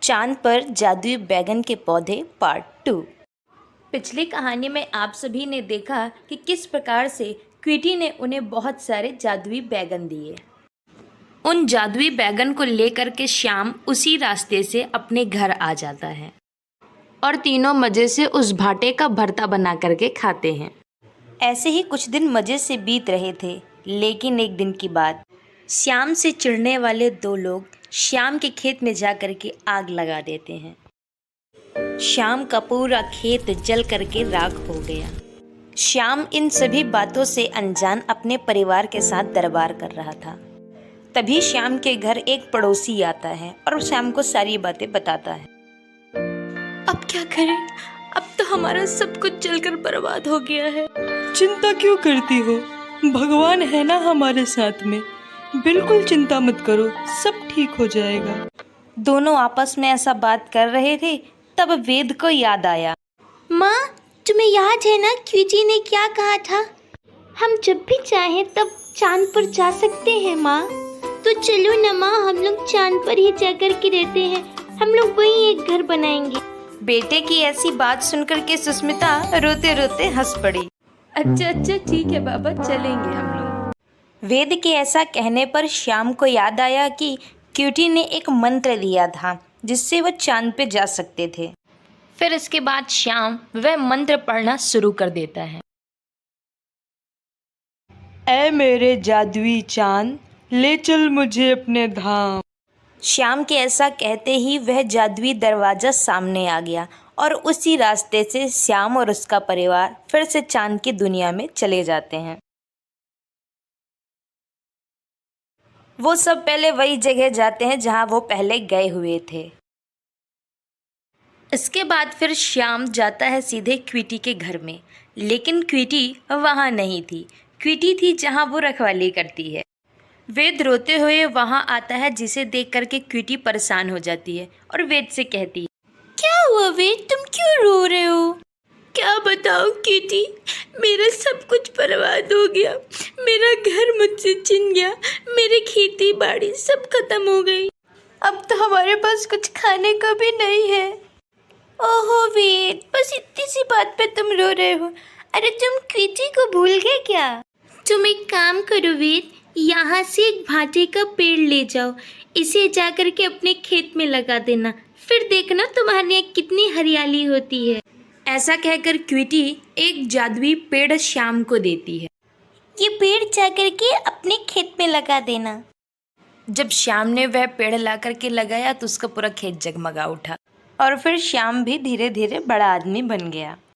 चांद पर जादुई बैगन के पौधे पार्ट 2। पिछली कहानी में आप सभी ने देखा कि किस प्रकार से क्विटी ने उन्हें बहुत सारे जादुई बैगन दिए। उन जादुई बैगन को लेकर के श्याम उसी रास्ते से अपने घर आ जाता है और तीनों मज़े से उस भाटे का भरता बना करके खाते हैं। ऐसे ही कुछ दिन मज़े से बीत रहे थे, लेकिन एक दिन की बात, श्याम से चिढ़ने वाले दो लोग श्याम के खेत में जा कर के आग लगा देते हैं। श्याम का पूरा खेत जल करके राख हो गया। श्याम इन सभी बातों से अनजान अपने परिवार के साथ दरबार कर रहा था। तभी श्याम के घर एक पड़ोसी आता है और श्याम को सारी बातें बताता है। अब क्या करें? अब तो हमारा सब कुछ जलकर बर्बाद हो गया है। चिंता क्यों करती हो? भगवान है ना हमारे साथ में। बिल्कुल चिंता मत करो, सब ठीक हो जाएगा। दोनों आपस में ऐसा बात कर रहे थे, तब वेद को याद आया। माँ, तुम्हें याद है ना क्विटी ने क्या कहा था? हम जब भी चाहें तब चांद पर जा सकते हैं माँ। तो चलो ना माँ, हम लोग चांद पर ही जाकर के रहते हैं। हम लोग वहीं एक घर बनाएंगे। बेटे की ऐसी बात सुनकर के सुस्मिता रोते रोते हंस पड़ी। अच्छा ठीक है बाबा, चलेंगे हम लोग। वेद के ऐसा कहने पर श्याम को याद आया कि क्विटी ने एक मंत्र दिया था जिससे वह चांद पे जा सकते थे। फिर इसके बाद श्याम वह मंत्र पढ़ना शुरू कर देता है। ऐ मेरे जादुई चांद, ले चल मुझे अपने धाम। श्याम के ऐसा कहते ही वह जादुई दरवाज़ा सामने आ गया और उसी रास्ते से श्याम और उसका परिवार फिर से चांद की दुनिया में चले जाते हैं। वो सब पहले वही जगह जाते हैं जहां वो पहले गए हुए थे। इसके बाद फिर श्याम जाता है सीधे क्विटी के घर में, लेकिन क्विटी वहां नहीं थी। क्विटी थी जहां वो रखवाली करती है। वेद रोते हुए वहां आता है, जिसे देख करके क्विटी परेशान हो जाती है और वेद से कहती है, क्या हुआ वेद, तुम क्यों रो रहे हो? क्या बताऊं क्विटी, मेरा सब कुछ बर्बाद हो गया। मेरा घर मुझसे छिन गया, मेरी खेती बाड़ी सब खत्म हो गई। अब तो हमारे पास कुछ खाने को भी नहीं है। ओहो वेद, बस इतनी सी बात पे तुम रो रहे हो? अरे तुम क्विटी को भूल गए क्या? तुम एक काम करो वेद, यहाँ से एक भाटे का पेड़ ले जाओ, इसे जाकर के अपने खेत में लगा देना, फिर देखना तुम्हारे यहाँ कितनी हरियाली होती है। ऐसा कहकर क्विटी एक जादुई पेड़ श्याम को देती है। ये पेड़ जाकर के अपने खेत में लगा देना। जब श्याम ने वह पेड़ ला करके लगाया तो उसका पूरा खेत जगमगा उठा और फिर श्याम भी धीरे धीरे बड़ा आदमी बन गया।